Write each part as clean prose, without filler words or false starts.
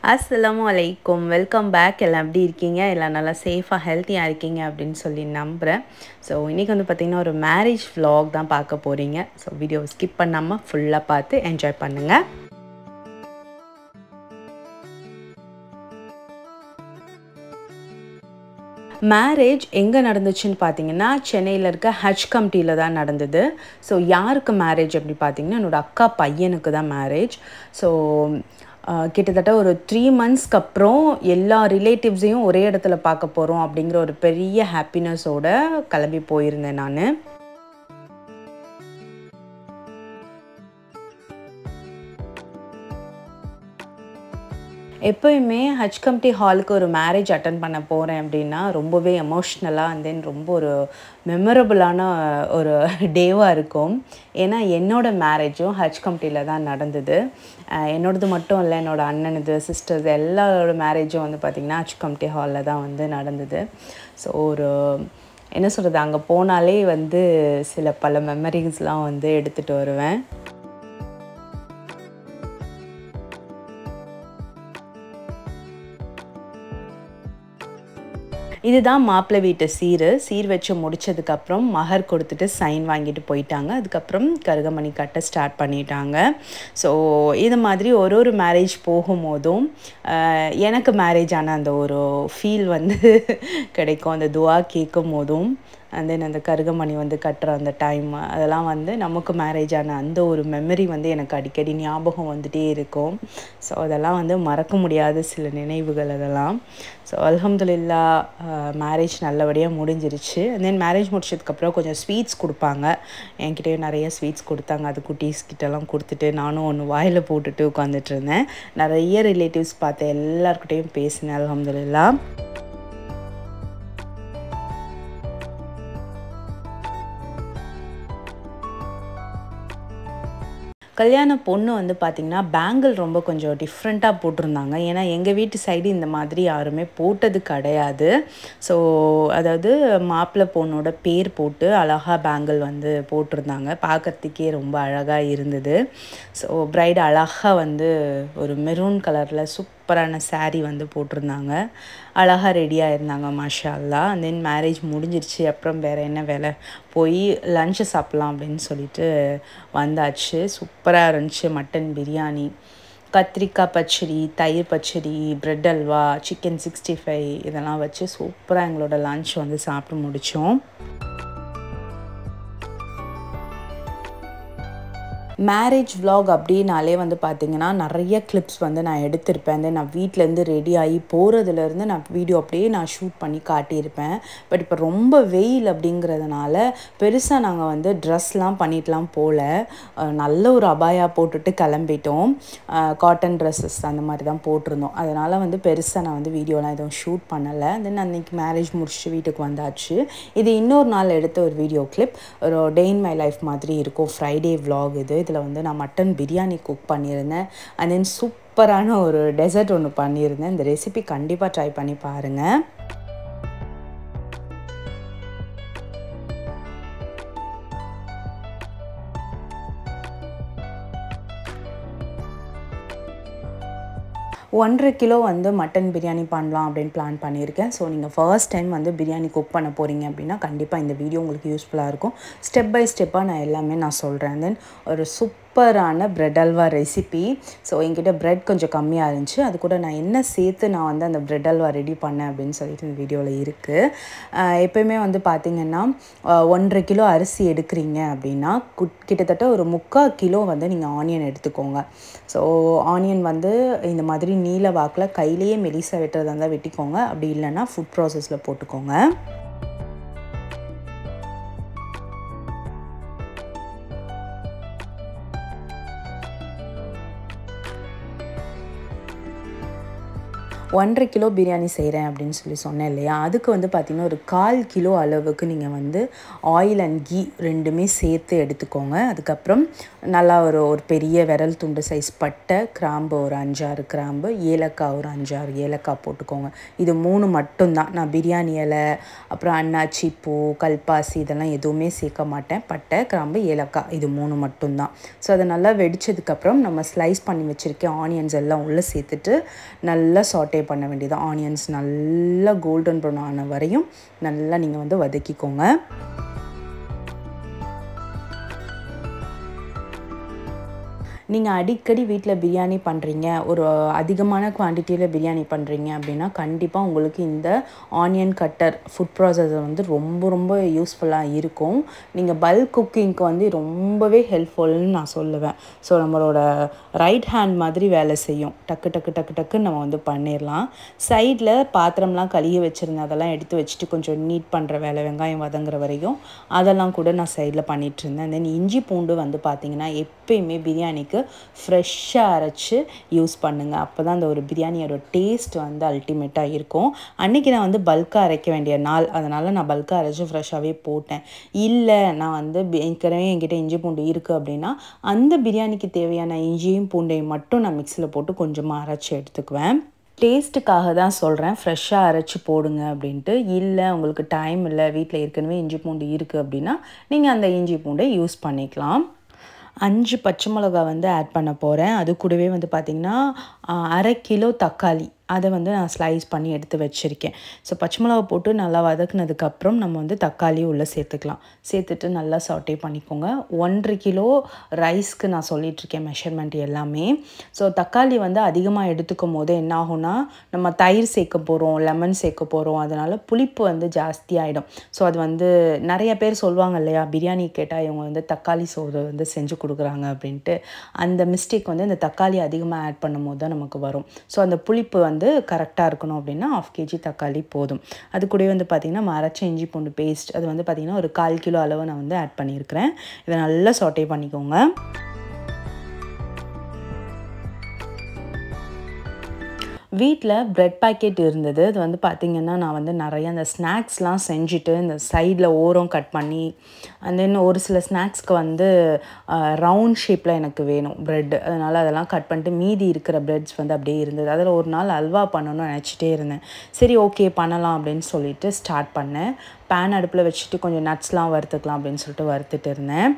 அஸ்ஸலாமு அலைக்கும். Welcome back. எல்லாம் எப்படி இருக்கீங்க? எல்லாம் நல்லா சேஃபாக ஹெல்த்தியாக இருக்கீங்க அப்படின்னு சொல்லி நம்புகிறேன். ஸோ இன்றைக்கி வந்து பார்த்திங்கன்னா ஒரு மேரேஜ் vlog தான் பார்க்க போகிறீங்க. ஸோ வீடியோவை ஸ்கிப் பண்ணாமல் ஃபுல்லாக பார்த்து என்ஜாய் பண்ணுங்கள். மேரேஜ் எங்கே நடந்துச்சுன்னு பார்த்தீங்கன்னா சென்னையில் இருக்க ஹஜ் கமிட்டியில் தான் நடந்தது. ஸோ யாருக்கு மேரேஜ் அப்படி பார்த்தீங்கன்னா என்னோடய அக்கா பையனுக்கு தான் மேரேஜ். ஸோ கிட்டத்தட்ட ஒரு 3 monthsக்கு அப்புறம் எல்லா ரிலேட்டிவ்ஸையும் ஒரே இடத்துல பார்க்க போகிறோம் அப்படிங்கிற ஒரு பெரிய ஹாப்பினஸோடு கிளம்பி போயிருந்தேன் நான். எப்போயுமே ஹஜ் கமிட்டி ஹாலுக்கு ஒரு மேரேஜ் அட்டன் பண்ண போகிறேன் அப்படின்னா ரொம்பவே எமோஷ்னலாக அண்ட் தென் ரொம்ப ஒரு மெமரபுளான ஒரு டேவாக இருக்கும். ஏன்னா என்னோடய மேரேஜும் ஹஜ் கமிட்டியில் தான் நடந்தது. என்னோடது மட்டும் இல்லை, என்னோடய அண்ணனுது, சிஸ்டர்ஸ் எல்லாரோட மேரேஜும் வந்து பார்த்திங்கன்னா ஹஜ் கமிட்டி ஹாலில் தான் வந்து நடந்தது. ஸோ ஒரு என்ன சொல்கிறது, அங்கே போனாலே வந்து பல மெமரிஸ்லாம் வந்து எடுத்துகிட்டு வருவேன். இதுதான் மாப்பிள்ளை வீட்டு சீர் வச்சு முடித்ததுக்கப்புறம் மஹர் கொடுத்துட்டு சைன் வாங்கிட்டு போயிட்டாங்க. அதுக்கப்புறம் கருகமணி கட்ட ஸ்டார்ட் பண்ணிட்டாங்க. ஸோ இது மாதிரி ஒரு மேரேஜ் போகும்போதும் எனக்கு மேரேஜ் ஆன அந்த ஒரு ஃபீல் வந்து கிடைக்கும். அந்த துவா கேட்கும் போதும் அண்ட் தென் அந்த கருகமணி வந்து கட்டுற அந்த டைம், அதெல்லாம் வந்து நமக்கு மேரேஜ் ஆன அந்த ஒரு மெமரி வந்து எனக்கு அடிக்கடி ஞாபகம் வந்துகிட்டே இருக்கும். ஸோ அதெல்லாம் வந்து மறக்க முடியாத சில நினைவுகள் அதெல்லாம். ஸோ அல்ஹம்துலில்லாஹ் மேரேஜ் நல்லபடியாக முடிஞ்சிருச்சு. அண்ட் தென் மேரேஜ் முடிச்சதுக்கப்புறம் கொஞ்சம் ஸ்வீட்ஸ் கொடுப்பாங்க. என்கிட்டயும் நிறைய ஸ்வீட்ஸ் கொடுத்தாங்க. அது குட்டீஸ்கிட்டலாம் கொடுத்துட்டு நானும் ஒன்று வாயில் போட்டுட்டு உட்காந்துட்டு இருந்தேன். நிறைய ரிலேட்டிவ்ஸ் பார்த்தேன், எல்லாருக்கிட்டையும் பேசினேன் அல்ஹம்துலில்லாஹ். கல்யாண பொண்ணு வந்து பார்த்திங்கன்னா பேங்கிள் ரொம்ப கொஞ்சம் டிஃப்ரெண்ட்டாக போட்டிருந்தாங்க. ஏன்னா எங்கள் வீட்டு சைடு இந்த மாதிரி யாருமே போட்டது கிடையாது. ஸோ அதாவது மாப்பிள்ளை பொண்ணோட பேர் போட்டு அழகாக பேங்கிள் வந்து போட்டிருந்தாங்க. பார்க்குறதுக்கே ரொம்ப அழகாக இருந்தது. ஸோ பிரைட் அழகாக வந்து ஒரு மெரூன் கலரில் சூப்பரான சாரீ வந்து போட்டிருந்தாங்க. அழகாக ரெடியாக இருந்தாங்க மாஷா அல்லாஹ். அண்ட் தென் மேரேஜ் முடிஞ்சிருச்சு. அப்புறம் வேறு என்ன வேலை, போய் லஞ்சு சாப்பிட்லாம் அப்படின்னு சொல்லிட்டு வந்தாச்சு. சூப்பராக இருந்துச்சு. மட்டன் பிரியாணி, கத்திரிக்காய் பச்சடி, தயிர் பச்சடி, பிரெட் அல்வா, சிக்கன் 65 இதெல்லாம் வச்சு சூப்பராக எங்களோட லன்ச் வந்து சாப்பிட்டு முடித்தோம். மேரேஜ் vlog அப்படின்னாலே வந்து பார்த்திங்கன்னா நிறைய கிளிப்ஸ் வந்து நான் எடுத்திருப்பேன். தென் நான் வீட்டிலேருந்து ரெடி ஆகி போகிறதுலேருந்து நான் வீடியோ அப்படியே நான் ஷூட் பண்ணி காட்டியிருப்பேன். பட் இப்போ ரொம்ப வெயில் அப்படிங்கிறதுனால பெருசாக நாங்கள் வந்து ட்ரெஸ்லாம் பண்ணிட்டுலாம் போகல. நல்ல ஒரு அபாயா போட்டுட்டு கிளம்பிட்டோம். காட்டன் ட்ரெஸ்ஸஸ் அந்த மாதிரி தான் போட்டிருந்தோம். அதனால் வந்து பெருசாக நான் வந்து வீடியோலாம் எதுவும் ஷூட் பண்ணலை. தென் அன்றைக்கி மேரேஜ் முடிச்சுட்டு வீட்டுக்கு வந்தாச்சு. இது இன்னொரு நாள் எடுத்த ஒரு வீடியோ கிளிப். ஒரு டே இன் மை லைஃப் மாதிரி இருக்கும். ஃப்ரைடே vlog இது. இதில் வந்து நான் மட்டன் பிரியாணி குக் பண்ணியிருந்தேன். அண்ட் தென் சூப்பரான ஒரு டெசர்ட் ஒன்று பண்ணியிருந்தேன். இந்த ரெசிபி கண்டிப்பாக ட்ரை பண்ணி பாருங்கள். ஒன்றரை கிலோ வந்து மட்டன் பிரியாணி பண்ணலாம் அப்படின்னு பிளான் பண்ணியிருக்கேன். ஸோ நீங்கள் ஃபர்ஸ்ட் டைம் வந்து பிரியாணி குக் பண்ண போகிறீங்க அப்படின்னா கண்டிப்பாக இந்த வீடியோ உங்களுக்கு யூஸ்ஃபுல்லாக இருக்கும். ஸ்டெப் பை ஸ்டெப்பாக நான் எல்லாமே நான் சொல்கிறேன். தென் ஒரு சூப்பரான பிரெட் அல்வா ரெசிபி. ஸோ என்கிட்ட பிரெட் கொஞ்சம் கம்மியாக இருந்துச்சு. அது கூட நான் என்ன சேர்த்து நான் வந்து அந்த பிரெட் அல்வா ரெடி பண்ணேன் அப்படின்னு சொல்லிட்டு இந்த வீடியோவில் இருக்குது. எப்போயுமே வந்து பார்த்திங்கன்னா 1.5 கிலோ அரிசி எடுக்கிறீங்க அப்படின்னா கிட்டத்தட்ட ஒரு 3/4 கிலோ வந்து நீங்கள் ஆனியன் எடுத்துக்கோங்க. ஸோ ஆனியன் வந்து இந்த மாதிரி நீல வாக்கில் கையிலேயே மெலிசா வெட்டுறதா இருந்தால் வெட்டிக்கோங்க. அப்படி இல்லைன்னா ஃபுட் ப்ராசஸில் போட்டுக்கோங்க. 1.5 கிலோ பிரியாணி செய்கிறேன் அப்படின்னு சொன்னேன் இல்லையா, அதுக்கு வந்து பார்த்திங்கன்னா ஒரு 1/4 கிலோ அளவுக்கு நீங்கள் வந்து ஆயில் அண்ட் கீ ரெண்டுமே சேர்த்து எடுத்துக்கோங்க. அதுக்கப்புறம் நல்லா ஒரு பெரிய விரல் துண்டு சைஸ் பட்டை, கிராம்பு ஒரு 5-6 கிராம்பு, ஏலக்காய் ஒரு 5-6 ஏலக்காய் போட்டுக்கோங்க. இது 3 மட்டும்தான். நான் பிரியாணி இலை, அப்புறம் அன்னாச்சி பூ, கல்பாசி இதெல்லாம் எதுவுமே சேர்க்க மாட்டேன். பட்டை, கிராம்பு, ஏலக்காய் இது 3 மட்டும்தான். ஸோ அதை நல்லா வெடித்ததுக்கப்புறம் நம்ம ஸ்லைஸ் பண்ணி வச்சுருக்க ஆனியன்ஸ் எல்லாம் உள்ளே சேர்த்துட்டு நல்லா சாட்டே பண்ண வேண்டியது. ஆனியன்ஸ் நல்லா கோல்டன் ப்ரௌன் ஆன வரையும் நல்லா நீங்கள் வந்து வதக்கிக்கோங்க. நீங்கள் அடிக்கடி வீட்டில் பிரியாணி பண்ணுறீங்க, ஒரு அதிகமான குவான்டிட்டியில் பிரியாணி பண்ணுறீங்க அப்படின்னா கண்டிப்பாக உங்களுக்கு இந்த ஆனியன் கட்டர் ஃபுட் ப்ராசஸர் வந்து ரொம்ப ரொம்ப யூஸ்ஃபுல்லாக இருக்கும். நீங்கள் பல்க் குக்கிங்க்கு வந்து ரொம்பவே ஹெல்ப்ஃபுல்னு நான் சொல்லுவேன். ஸோ நம்மளோட ரைட் ஹேண்ட் மாதிரி வேலை செய்யும். டக்கு டக்கு டக்கு டக்குன்னு நம்ம வந்து பண்ணிடலாம். சைடில் பாத்திரம்லாம் கழுகி வச்சுருந்தேன், அதெல்லாம் எடுத்து வச்சுட்டு கொஞ்சம் நீட் பண்ணுற வேலை, வெங்காயம் வதங்குற வரைக்கும் அதெல்லாம் கூட நான் சைடில் பண்ணிகிட்டு இருந்தேன். தென் இஞ்சி பூண்டு வந்து பார்த்திங்கன்னா எப்பயுமே பிரியாணிக்கு ஃப்ரெஷ்ஷாக அரைச்சி யூஸ் பண்ணுங்கள். அப்போ தான் அந்த ஒரு பிரியாணியோட டேஸ்ட் வந்து அல்டிமேட்டாக இருக்கும். அன்றைக்கி நான் வந்து பல்காக அரைக்க வேண்டிய நாள், அதனால் நான் பல்காக அரைச்சி ஃப்ரெஷ்ஷாகவே போட்டேன். இல்லை நான் வந்து ஏற்கனவே என்கிட்ட இஞ்சி பூண்டு இருக்குது அப்படின்னா அந்த பிரியாணிக்கு தேவையான இஞ்சியும் பூண்டையும் மட்டும் நான் மிக்சியில் போட்டு கொஞ்சமாக அரைச்சி எடுத்துக்குவேன். டேஸ்ட்டுக்காக தான் சொல்கிறேன், ஃப்ரெஷ்ஷாக அரைச்சி போடுங்க அப்படின்ட்டு. இல்லை உங்களுக்கு டைம் இல்லை, வீட்டில் ஏற்கனவே இஞ்சி பூண்டு இருக்குது அப்படின்னா நீங்கள் அந்த இஞ்சி பூண்டை யூஸ் பண்ணிக்கலாம். 5 பச்சை மிளகா வந்து ஆட் பண்ண போகிறேன். அது கூடவே வந்து பார்த்திங்கன்னா 1/2 கிலோ தக்காளி அதை வந்து நான் ஸ்லைஸ் பண்ணி எடுத்து வச்சுருக்கேன். ஸோ பச்சை மிளகா போட்டு நல்லா வதக்குனதுக்கப்புறம் நம்ம வந்து தக்காளி உள்ளே சேர்த்துக்கலாம். சேர்த்துட்டு நல்லா சாட்டே பண்ணிக்கோங்க. 1.5 கிலோ ரைஸ்க்கு நான் சொல்லிகிட்ருக்கேன் மெஷர்மெண்ட் எல்லாமே. ஸோ தக்காளி வந்து அதிகமாக எடுத்துக்கும் போது என்ன ஆகும்னா, நம்ம தயிர் சேர்க்க போகிறோம், லெமன் சேர்க்க போகிறோம், அதனால் புளிப்பு வந்து ஜாஸ்தியாகிடும். ஸோ அது வந்து நிறைய பேர் சொல்லுவாங்க இல்லையா, பிரியாணி கேட்டால் இவங்க வந்து தக்காளி சோறு வந்து செஞ்சு கொடுக்குறாங்க அப்படின்ட்டு. அந்த மிஸ்டேக் வந்து இந்த தக்காளி அதிகமாக ஆட் பண்ணும் போது தான் நமக்கு வரும். ஸோ அந்த புளிப்பு வந்து கரெக்டாக இருக்கணும் அப்படின்னா 1/2 kg தக்காளி போதும். அது கூட வந்து பார்த்திங்கன்னா அரைச்ச இஞ்சி பூண்டு பேஸ்ட் அது வந்து பார்த்திங்கன்னா ஒரு 1/4 கிலோ அளவு நான் வந்து ஆட் பண்ணியிருக்கிறேன். இதை நல்லா சாட்டே பண்ணிக்கோங்க. வீட்டில் ப்ரெட் பேக்கெட் இருந்தது. அது வந்து பார்த்திங்கன்னா நான் வந்து நிறைய அந்த ஸ்நாக்ஸ்லாம் செஞ்சுட்டு இந்த சைடில் ஓரம் கட் பண்ணி தென் ஒரு சில ஸ்நாக்ஸ்க்கு வந்து ரவுண்ட் ஷேப்பில் எனக்கு வேணும் ப்ரெட், அதனால் அதெல்லாம் கட் பண்ணிட்டு மீதி இருக்கிற ப்ரெட்ஸ் வந்து அப்படியே இருந்தது. அதில் ஒரு நாள் அல்வா பண்ணணும்னு நினச்சிட்டே இருந்தேன். சரி ஓகே பண்ணலாம் அப்படின்னு சொல்லிட்டு ஸ்டார்ட் பண்ணேன். பேன் அடுப்பில் வச்சுட்டு கொஞ்சம் நட்ஸ்லாம் வறுத்துக்கலாம் அப்படின்னு சொல்லிட்டு வறுத்துட்டு இருந்தேன்.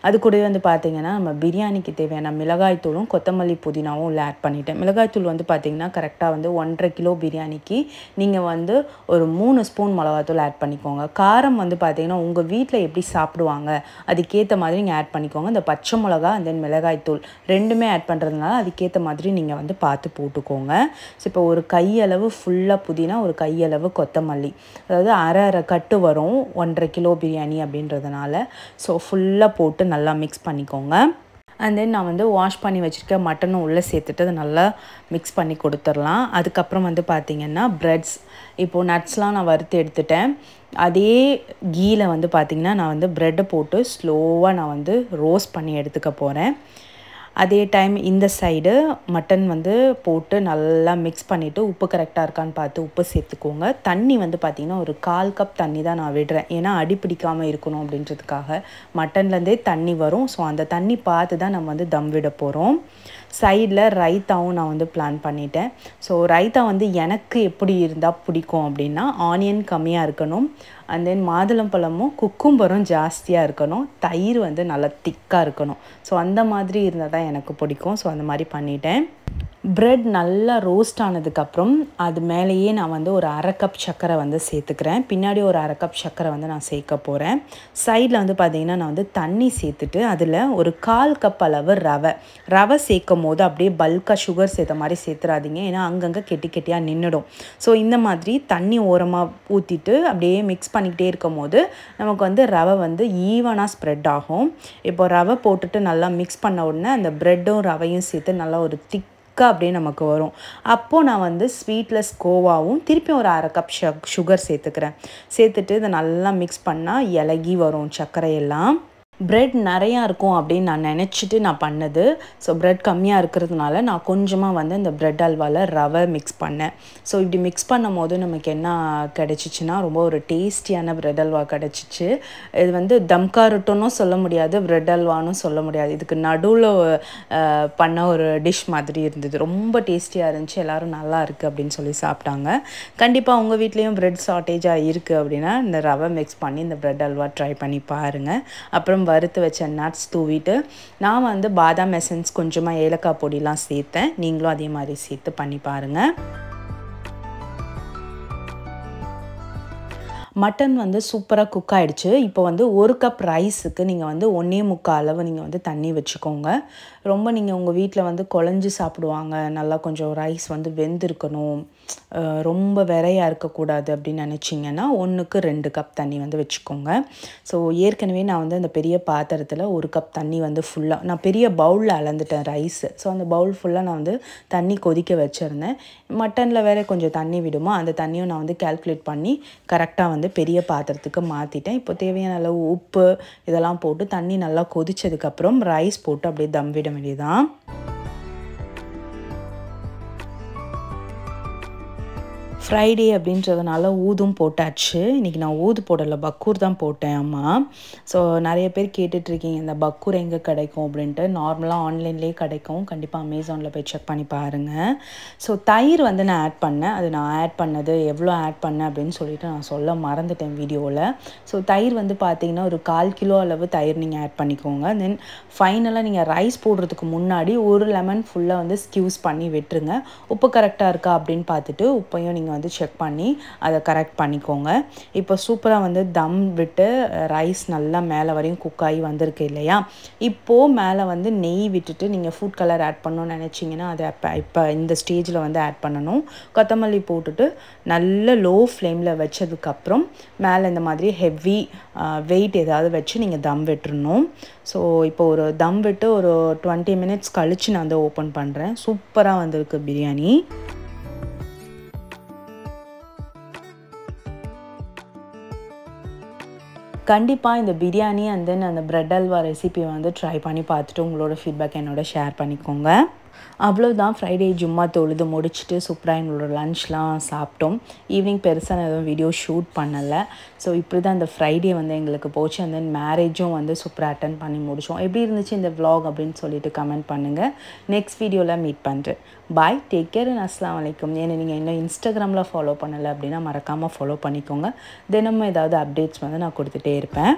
அது கூடவே வந்து பார்த்திங்கன்னா நம்ம பிரியாணிக்கு தேவையான மிளகாய்த்தூளும் கொத்தமல்லி புதினாவும் உள்ள ஆட் பண்ணிட்டேன். மிளகாய்த்தூள் வந்து பார்த்திங்கன்னா கரெக்டாக வந்து 1.5 கிலோ பிரியாணிக்கு நீங்கள் வந்து ஒரு 3 ஸ்பூன் மிளகாய்த்தூள் ஆட் பண்ணிக்கோங்க. காரம் வந்து பார்த்திங்கன்னா உங்கள் வீட்டில் எப்படி சாப்பிடுவாங்க அதுக்கேற்ற மாதிரி நீங்கள் ஆட் பண்ணிக்கோங்க. இந்த பச்சை மிளகா அண்ட் தென் மிளகாய்த்தூள் ரெண்டுமே ஆட் பண்ணுறதுனால அதுக்கேற்ற மாதிரி நீங்கள் வந்து பார்த்து போட்டுக்கோங்க. ஸோ இப்போ ஒரு கையளவு ஃபுல்லாக புதினா, ஒரு கையளவு கொத்தமல்லி, அதாவது அரை கட்டு வரும் 1.5 கிலோ பிரியாணி அப்படின்றதுனால. ஸோ ஃபுல்லாக போட்டு நல்லா மிக்ஸ் பண்ணிக்கோங்க. அண்ட் தென் நான் வந்து வாஷ் பண்ணி வச்சுருக்க மட்டனும் உள்ளே சேர்த்துட்டு அதை நல்லா மிக்ஸ் பண்ணி கொடுத்துடலாம். அதுக்கப்புறம் வந்து பார்த்திங்கன்னா ப்ரெட்ஸ், இப்போது நட்ஸ்லாம் நான் வறுத்து எடுத்துட்டேன். அதே கீயில் வந்து பார்த்திங்கன்னா நான் வந்து ப்ரெட்டை போட்டு ஸ்லோவாக நான் வந்து ரோஸ்ட் பண்ணி எடுத்துக்க போகிறேன். அதே டைம் இந்த சைடு மட்டன் வந்து போட்டு நல்லா மிக்ஸ் பண்ணிவிட்டு உப்பு கரெக்டாக இருக்கான்னு பார்த்து உப்பு சேர்த்துக்கோங்க. தண்ணி வந்து பார்த்திங்கன்னா ஒரு 1/4 கப் தண்ணி தான் நான் விடுறேன், ஏன்னா அடி பிடிக்காமல் இருக்கணும் அப்படின்றதுக்காக. மட்டன்லேருந்தே தண்ணி வரும். ஸோ அந்த தண்ணி பார்த்து தான் நம்ம வந்து தம் விட போகிறோம். சைடில் ரைத்தாவும் நான் வந்து பிளான் பண்ணிட்டேன். ஸோ ரைத்தா வந்து எனக்கு எப்படி இருந்தால் பிடிக்கும் அப்படின்னா ஆனியன் கம்மியாக இருக்கணும், அண்ட் தென் மாதுளம்பழமும் குக்கும்பரும் ஜாஸ்தியாக இருக்கணும், தயிர் வந்து நல்லா திக்காக இருக்கணும். ஸோ அந்த மாதிரி இருந்தால் தான் எனக்கு பிடிக்கும். ஸோ அந்த மாதிரி பண்ணிட்டேன். ப்ரெட் நல்லா ரோஸ்ட் ஆனதுக்கப்புறம் அது மேலேயே நான் வந்து ஒரு 1/2 கப் சர்க்கரை வந்து சேர்த்துக்கிறேன். பின்னாடி ஒரு 1/2 கப் சர்க்கரை வந்து நான் சேர்க்க போகிறேன். சைடில் வந்து பார்த்திங்கன்னா நான் வந்து தண்ணி சேர்த்துட்டு அதில் ஒரு 1/4 கப் அளவு ரவை சேர்க்கும் போது அப்படியே பல்காக சுகர் சேர்த்த மாதிரி சேர்த்துறாதீங்க, ஏன்னா அங்கங்கே கெட்டியாக நின்றுடும். ஸோ இந்த மாதிரி தண்ணி ஓரமாக ஊற்றிட்டு அப்படியே மிக்ஸ் பண்ணிக்கிட்டே இருக்கும் போது நமக்கு வந்து ரவை வந்து ஈவனாக ஸ்ப்ரெட் ஆகும். இப்போ ரவை போட்டுட்டு நல்லா மிக்ஸ் பண்ண உடனே அந்த ப்ரெட்டும் ரவையும் சேர்த்து நல்லா ஒரு அப்படியே நமக்கு வரும். அப்போது நான் வந்து ஸ்வீட்லெஸ் கோவாவும் திருப்பி ஒரு 1/2 கப் சுகர் சேர்த்துக்கிறேன். சேர்த்துட்டு இதை நல்லா மிக்ஸ் பண்ணால் இலகி வரும் சர்க்கரையெல்லாம். பிரெட் நிறையா இருக்கும் அப்படின்னு நான் நினச்சிட்டு நான் பண்ணது. ஸோ பிரெட் கம்மியாக இருக்கிறதுனால நான் கொஞ்சமாக வந்து இந்த பிரெட் அல்வாவில் ரவை மிக்ஸ் பண்ணேன். ஸோ இப்படி மிக்ஸ் பண்ணும் போது நமக்கு என்ன கிடச்சிச்சின்னா ரொம்ப ஒரு டேஸ்டியான பிரெட் அல்வா கிடச்சிச்சு. இது வந்து தம்கா ரொட்டோன்னும் சொல்ல முடியாது, பிரெட் அல்வானும் சொல்ல முடியாது. இதுக்கு நடுவில் பண்ண ஒரு டிஷ் மாதிரி இருந்தது. ரொம்ப டேஸ்டியாக இருந்துச்சு. எல்லோரும் நல்லா இருக்குது அப்படின்னு சொல்லி சாப்பிட்டாங்க. கண்டிப்பாக உங்கள் வீட்லேயும் பிரெட் ஷார்ட்டேஜாக இருக்குது அப்படின்னா இந்த ரவை மிக்ஸ் பண்ணி இந்த பிரெட் அல்வா ட்ரை பண்ணி பாருங்கள். அப்புறம் வறுத்து வச்ச நட்ஸ் தூவிட்டு நான் வந்து பாதாம் எசன்ஸ் கொஞ்சமாக ஏலக்காய் பொடிலாம் சேர்த்தேன். நீங்களும் அதே மாதிரி சேர்த்து பண்ணி பாருங்கள். மட்டன் வந்து சூப்பராக குக் ஆகிடுச்சு. இப்போ வந்து 1 கப் ரைஸுக்கு நீங்கள் வந்து 1.25 அளவு நீங்கள் வந்து தண்ணி வச்சுக்கோங்க. ரொம்ப நீங்கள் உங்கள் வீட்டில் வந்து குழஞ்சி சாப்பிடுவாங்க, நல்லா கொஞ்சம் ரைஸ் வந்து வெந்திருக்கணும், ரொம்ப விரையாக இருக்கக்கூடாது அப்படின்னு நினச்சிங்கன்னா 1க்கு 2 கப் தண்ணி வந்து வச்சுக்கோங்க. ஸோ ஏற்கனவே நான் வந்து அந்த பெரிய பாத்திரத்தில் 1 கப் தண்ணி வந்து ஃபுல்லாக நான் பெரிய பவுலில் அளந்துட்டேன் ரைஸு. ஸோ அந்த பவுல் ஃபுல்லாக நான் வந்து தண்ணி கொதிக்க வச்சுருந்தேன். மட்டனில் வேறு கொஞ்சம் தண்ணி விடுமோ அந்த தண்ணியும் நான் வந்து கால்குலேட் பண்ணி கரெக்டாக வந்து பெரிய பாத்திரத்துக்கு மாற்றிட்டேன். இப்போ தேவையான அளவு உப்பு இதெல்லாம் போட்டு தண்ணி நல்லா கொதிச்சதுக்கப்புறம் ரைஸ் போட்டு அப்படியே தம் விட வேண்டியதான். ஃப்ரைடே அப்படின்றதுனால ஊதும் போட்டாச்சு. இன்றைக்கி நான் ஊது போடலை, பக்கூர் தான் போட்டேன். ஆமாம். ஸோ நிறைய பேர் கேட்டுட்ருக்கீங்க இந்த பக்கூர் எங்கே கிடைக்கும் அப்படின்ட்டு. நார்மலாக ஆன்லைன்லேயே கிடைக்கும். கண்டிப்பாக அமேசானில் போய் செக் பண்ணி பாருங்கள். ஸோ தயிர் வந்து நான் ஆட் பண்ணேன். அது நான் ஆட் பண்ணது எவ்வளோ ஆட் பண்ணேன் அப்படின்னு சொல்லிட்டு நான் சொல்ல மறந்துட்டேன் வீடியோவில். ஸோ தயிர் வந்து பார்த்திங்கன்னா ஒரு 1/4 கிலோ அளவு தயிர் நீங்கள் ஆட் பண்ணிக்கோங்க. தென் ஃபைனலாக நீங்கள் ரைஸ் போடுறதுக்கு முன்னாடி 1 லெமன் ஃபுல்லாக வந்து ஸ்க்யூஸ் பண்ணி விட்டுருங்க. உப்பு கரெக்டாக இருக்கா அப்படின்னு பார்த்துட்டு உப்பையும் நீங்கள் வந்து செக் பண்ணி அதை கரெக்ட் பண்ணிக்கோங்க. இப்போ சூப்பராக வந்து தம் விட்டு ரைஸ் நல்லா மேலே வரையும் குக் ஆகி வந்திருக்கு இல்லையா. இப்போது மேலே வந்து நெய் விட்டுட்டு நீங்கள் ஃபுட் கலர் ஆட் பண்ணணும்னு நினச்சிங்கன்னா அதை இப்போ இந்த ஸ்டேஜில் வந்து ஆட் பண்ணணும். கொத்தமல்லி போட்டுட்டு நல்ல லோ ஃப்ளேமில் வச்சதுக்கப்புறம் மேலே இந்த மாதிரி ஹெவி வெயிட் ஏதாவது வச்சு நீங்கள் தம் விட்டுறணும். ஸோ இப்போ ஒரு தம் விட்டு ஒரு 20 மினிட்ஸ் கழித்து நான் வந்து ஓப்பன் பண்ணுறேன். சூப்பராக வந்திருக்கு பிரியாணி. கண்டிப்பாக இந்த பிரியாணி அண்ட் தென் அந்த பிரெட் அல்வா ரெசிபி வந்து ட்ரை பண்ணி பார்த்துட்டு உங்களோட ஃபீட்பேக் என்னோட ஷேர் பண்ணிக்கோங்க. அவ்வளோதான். ஃப்ரைடே ஜும்மா தொழுது முடிச்சுட்டு சூப்பராக எங்களோட லன்ச்லாம் சாப்பிட்டோம். ஈவினிங் பெருசாக நான் எதுவும் வீடியோ ஷூட் பண்ணலை. ஸோ இப்படி தான் இந்த ஃப்ரைடே வந்து எங்களுக்கு போச்சு. அண்ட் தென் மேரேஜும் வந்து சூப்பராக அட்டன் பண்ணி முடித்தோம். எப்படி இருந்துச்சு இந்த vlog அப்படின்னு சொல்லிட்டு கமெண்ட் பண்ணுங்கள். நெக்ஸ்ட் வீடியோவில் மீட் பண்ணுறேன். பாய், டேக் கேர் அண்ட் அஸ்ஸலாமு அலைக்கும். ஏன்னா நீங்கள் இன்னும் இன்ஸ்டாகிராமில் ஃபாலோ பண்ணலை அப்படின்னா மறக்காமல் ஃபாலோ பண்ணிக்கோங்க. தினமும் ஏதாவது அப்டேட்ஸ் வந்து நான் கொடுத்துட்டே இருப்பேன்.